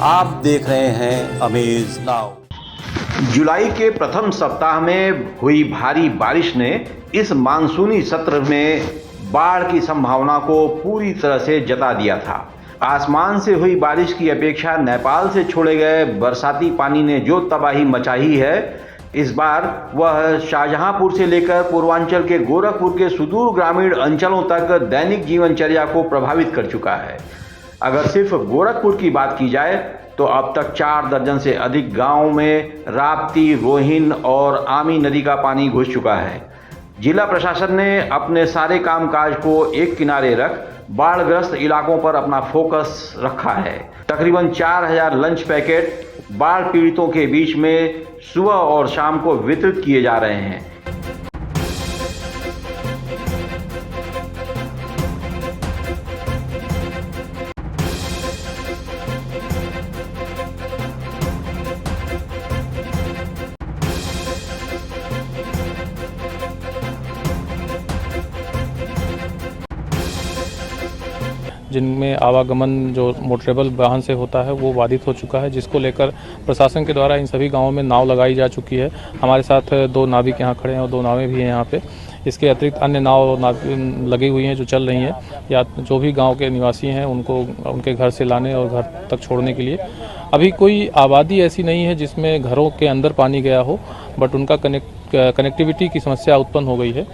आप देख रहे हैं अमेज नाउ। जुलाई के प्रथम सप्ताह में हुई भारी बारिश ने इस मानसूनी सत्र में बाढ़ की संभावना को पूरी तरह से जता दिया था। आसमान से हुई बारिश की अपेक्षा नेपाल से छोड़े गए बरसाती पानी ने जो तबाही मचाई है, इस बार वह शाहजहांपुर से लेकर पूर्वांचल के गोरखपुर के सुदूर ग्रामीण अंचलों तक दैनिक जीवनचर्या को प्रभावित कर चुका है। अगर सिर्फ गोरखपुर की बात की जाए तो अब तक 4 दर्जन से अधिक गांवों में राप्ती, रोहिन और आमी नदी का पानी घुस चुका है। जिला प्रशासन ने अपने सारे कामकाज को एक किनारे रख बाढ़ग्रस्त इलाकों पर अपना फोकस रखा है। तकरीबन 4000 लंच पैकेट बाढ़ पीड़ितों के बीच में सुबह और शाम को वितरित किए जा रहे हैं। जिनमें आवागमन जो मोटरेबल वाहन से होता है वो बाधित हो चुका है, जिसको लेकर प्रशासन के द्वारा इन सभी गांवों में नाव लगाई जा चुकी है। हमारे साथ 2 नाविक यहाँ खड़े हैं और 2 नावें भी हैं यहाँ पे। इसके अतिरिक्त अन्य नाव लगी हुई हैं जो चल रही हैं, या जो भी गांव के निवासी हैं उनको उनके घर से लाने और घर तक छोड़ने के लिए। अभी कोई आबादी ऐसी नहीं है जिसमें घरों के अंदर पानी गया हो, बट उनका कनेक्टिविटी की समस्या उत्पन्न हो गई है,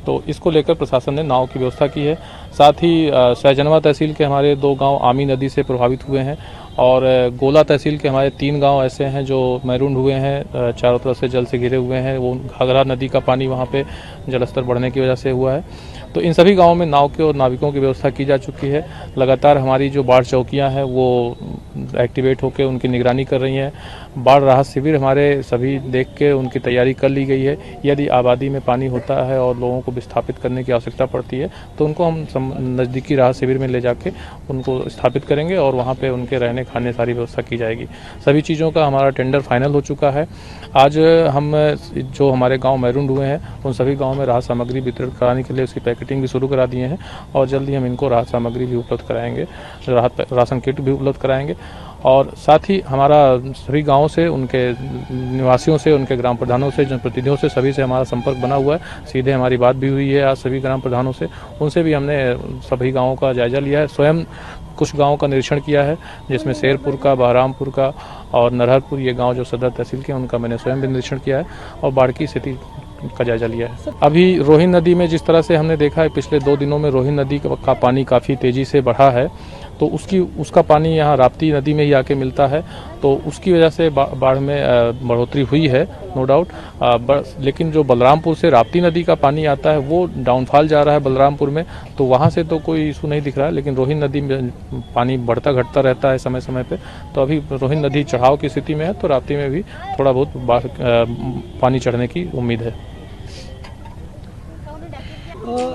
तो इसको लेकर प्रशासन ने नाव की व्यवस्था की है। साथ ही सहजनवा तहसील के हमारे 2 गांव आमी नदी से प्रभावित हुए हैं और गोला तहसील के हमारे 3 गांव ऐसे हैं जो मैरून हुए हैं, चारों तरफ से जल से घिरे हुए हैं। वो घाघरा नदी का पानी वहां पे जलस्तर बढ़ने की वजह से हुआ है। तो इन सभी गांवों में नाव के और नाविकों की व्यवस्था की जा चुकी है। लगातार हमारी जो बाढ़ चौकियां हैं वो एक्टिवेट होकर उनकी निगरानी कर रही हैं। बाढ़ राहत शिविर हमारे सभी देख के उनकी तैयारी कर ली गई है। यदि आबादी में पानी होता है और लोगों को विस्थापित करने की आवश्यकता पड़ती है तो उनको हम नज़दीकी राहत शिविर में ले जाके उनको स्थापित करेंगे और वहाँ पे उनके रहने खाने सारी व्यवस्था की जाएगी। सभी चीज़ों का हमारा टेंडर फाइनल हो चुका है। आज हम जो हमारे गाँव मैरून हुए हैं उन सभी गाँव में राहत सामग्री वितरित कराने के लिए उसकी पैकेटिंग भी शुरू करा दिए हैं और जल्द ही हम इनको राहत सामग्री भी उपलब्ध कराएंगे, राहत राशन किट भी उपलब्ध कराएंगे। और साथ ही हमारा सभी गांवों से, उनके निवासियों से, उनके ग्राम प्रधानों से, जनप्रतिनिधियों से, सभी से हमारा संपर्क बना हुआ है। सीधे हमारी बात भी हुई है आज सभी ग्राम प्रधानों से, उनसे भी हमने सभी गांवों का जायजा लिया है। स्वयं कुछ गांवों का निरीक्षण किया है, जिसमें शेरपुर का, बहरामपुर का और नरहरपुर, ये गाँव जो सदर तहसील के, उनका मैंने स्वयं भी निरीक्षण किया है और बाढ़ की स्थिति का जायजा लिया है। अभी रोहिन नदी में जिस तरह से हमने देखा है पिछले 2 दिनों में रोहिन नदी का पानी काफ़ी तेज़ी से बढ़ा है, तो उसका पानी यहाँ राप्ती नदी में ही आके मिलता है, तो उसकी वजह से बाढ़ में बढ़ोतरी हुई है, नो डाउट। लेकिन जो बलरामपुर से राप्ती नदी का पानी आता है वो डाउनफॉल जा रहा है बलरामपुर में, तो वहाँ से तो कोई इशू नहीं दिख रहा है। लेकिन रोहिन नदी में पानी बढ़ता घटता रहता है समय समय पे, तो अभी रोहिन नदी चढ़ाव की स्थिति में है, तो राप्ती में भी थोड़ा बहुत पानी चढ़ने की उम्मीद है।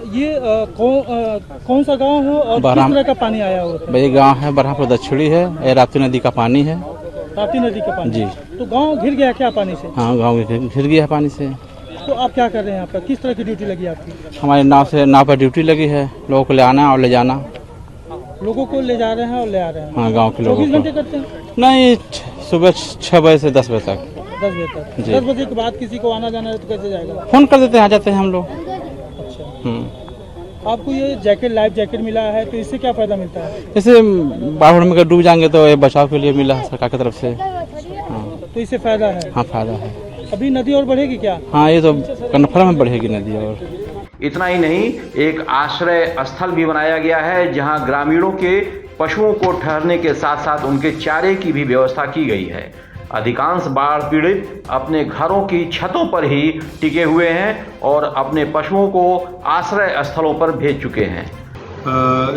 ये कौन सा गांव है और किस तरह का पानी आया हुआ है? भाई गांव है बरहापुर दक्षिणी है, ये राप्ती नदी का पानी है। राप्ती नदी का पानी जी। तो गांव घिर गया क्या पानी से? हाँ, गांव घिर गया है पानी से। तो आप क्या कर रहे हैं यहाँ पर? किस तरह की ड्यूटी लगी आपकी? हमारे नाव पर ड्यूटी लगी है, लोगों को ले आना और ले जाना। लोगों को ले जा रहे हैं और ले आ रहे हैं? हाँ, गाँव के लोगों को। 24 घंटे करते हैं? नहीं, सुबह 6 बजे से 10 बजे तक। 10 बजे तक? 10 बजे के बाद किसी को आना जाना है तो कैसे जाएगा? फोन कर देते हैं, आ जाते हैं हम लोग। अच्छा। आपको ये जैकेट, लाइफ जैकेट मिला है, तो इससे क्या फायदा मिलता है? जैसे बाढ़ में डूब जाएंगे तो ये बचाव के लिए मिला है सरकार की तरफ से। हाँ, तो इससे फायदा है? हाँ, फायदा है। अभी नदी और बढ़ेगी क्या? हाँ, ये तो कन्फर्म में बढ़ेगी नदी। और इतना ही नहीं, एक आश्रय स्थल भी बनाया गया है जहां ग्रामीणों के पशुओं को ठहरने के साथ साथ उनके चारे की भी व्यवस्था की गई है। अधिकांश बाढ़ पीड़ित अपने घरों की छतों पर ही टिके हुए हैं और अपने पशुओं को आश्रय स्थलों पर भेज चुके हैं।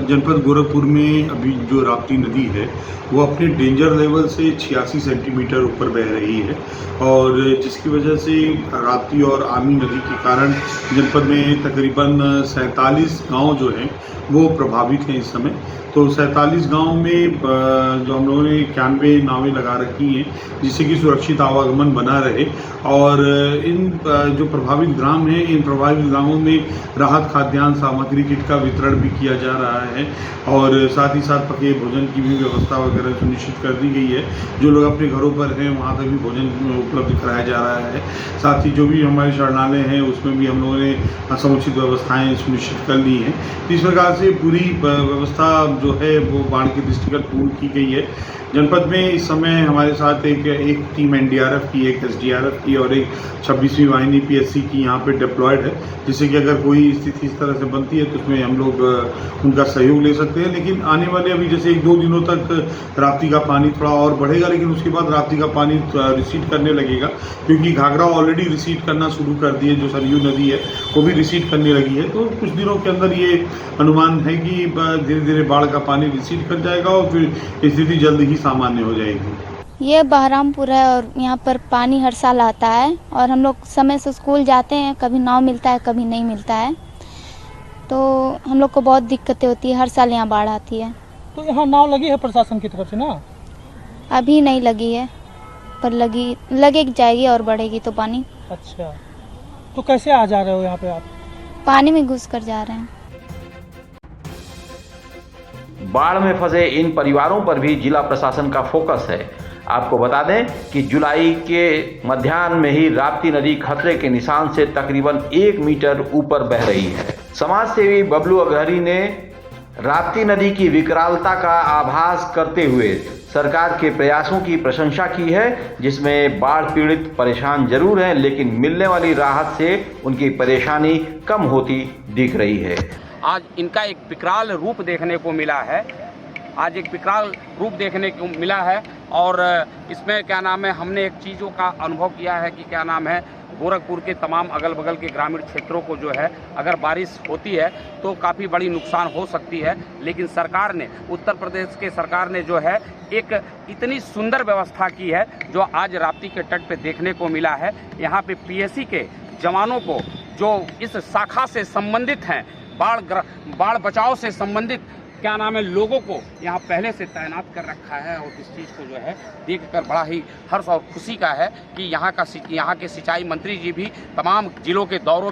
जनपद गोरखपुर में अभी जो राप्ती नदी है वो अपने डेंजर लेवल से 86 सेंटीमीटर ऊपर बह रही है और जिसकी वजह से राप्ती और आमी नदी के कारण जनपद में तकरीबन 47 गांव जो हैं वो प्रभावित हैं इस समय। तो 47 गांव में जो हम लोगों ने 91 नावें लगा रखी हैं जिससे कि सुरक्षित आवागमन बना रहे और इन जो प्रभावित ग्राम हैं इन प्रभावित ग्रामों में राहत खाद्यान्न सामग्री किट का वितरण भी किया जा रहा है और साथ ही साथ पके भोजन की भी व्यवस्था वगैरह सुनिश्चित कर दी गई है। जो लोग अपने घरों पर हैं वहाँ तक भी भोजन उपलब्ध कराया जा रहा है। साथ ही जो भी हमारे शरणालय हैं उसमें भी हम लोगों ने समुचित व्यवस्थाएं सुनिश्चित कर ली हैं। इस प्रकार से पूरी व्यवस्था जो है वो बाढ़ के दृष्टिगत पूर्ण की गई है। जनपद में इस समय हमारे साथ एक टीम एनडीआरएफ की, एक एसडीआरएफ की और एक 26वीं वाहिनी पीएससी की यहाँ पे डिप्लॉयड है, जिससे कि अगर कोई स्थिति इस तरह से बनती है तो उसमें हम लोग उनका सहयोग ले सकते हैं। लेकिन आने वाले अभी जैसे 1-2 दिनों तक राप्ती का पानी थोड़ा और बढ़ेगा, लेकिन उसके बाद राप्ती का पानी रिसीड करने लगेगा, क्योंकि घाघरा ऑलरेडी रिसीड करना शुरू कर दी है। जो सरयू नदी है वो भी रिसीड करने लगी है। तो कुछ दिनों के अंदर ये अनुमान है कि धीरे धीरे बाढ़ का पानी रिसीड कर जाएगा और फिर स्थिति जल्द ही सामान्य हो जाएगी। ये बहरामपुर है और यहाँ पर पानी हर साल आता है और हम लोग समय से स्कूल जाते हैं, कभी नाव मिलता है कभी नहीं मिलता है, तो हम लोग को बहुत दिक्कतें होती है। हर साल यहाँ बाढ़ आती है। तो यहाँ नाव लगी है प्रशासन की तरफ से ना? अभी नहीं लगी है, पर लगेगी जाएगी और बढ़ेगी तो पानी। अच्छा, तो कैसे आ जा रहे हो यहाँ पे आप? पानी में घुस कर जा रहे हैं। बाढ़ में फंसे इन परिवारों पर भी जिला प्रशासन का फोकस है। आपको बता दें कि जुलाई के मध्याह्न में ही राप्ती नदी खतरे के निशान से तकरीबन 1 मीटर ऊपर बह रही है। समाज सेवी बबलू अग्रहरी ने राप्ती नदी की विकरालता का आभास करते हुए सरकार के प्रयासों की प्रशंसा की है, जिसमें बाढ़ पीड़ित परेशान जरूर हैं, लेकिन मिलने वाली राहत से उनकी परेशानी कम होती दिख रही है। आज इनका एक विकराल रूप देखने को मिला है। और इसमें क्या नाम है, हमने एक चीज़ों का अनुभव किया है कि क्या नाम है, गोरखपुर के तमाम अगल बगल के ग्रामीण क्षेत्रों को जो है अगर बारिश होती है तो काफ़ी बड़ी नुकसान हो सकती है। लेकिन सरकार ने, उत्तर प्रदेश के सरकार ने जो है एक इतनी सुंदर व्यवस्था की है जो आज राप्ती के तट पे देखने को मिला है। यहाँ पे पीएससी के जवानों को जो इस शाखा से संबंधित हैं, बाढ़ बचाव से संबंधित क्या नाम है, लोगों को यहाँ पहले से तैनात कर रखा है। और इस चीज़ को जो है देखकर बड़ा ही हर्ष और खुशी का है कि यहाँ के सिंचाई मंत्री जी भी तमाम जिलों के दौरों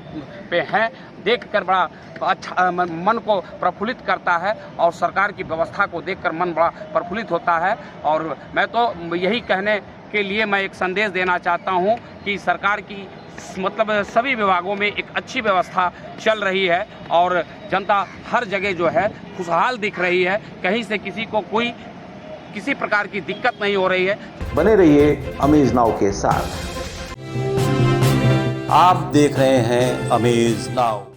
पे हैं। देखकर बड़ा अच्छा मन को प्रफुल्लित करता है और सरकार की व्यवस्था को देखकर मन बड़ा प्रफुल्लित होता है। और मैं तो यही कहने के लिए मैं एक संदेश देना चाहता हूँ कि सरकार की मतलब सभी विभागों में एक अच्छी व्यवस्था चल रही है और जनता हर जगह जो है खुशहाल दिख रही है। कहीं से किसी को कोई किसी प्रकार की दिक्कत नहीं हो रही है। बने रहिए अमेज नाउ के साथ। आप देख रहे हैं अमेज नाउ।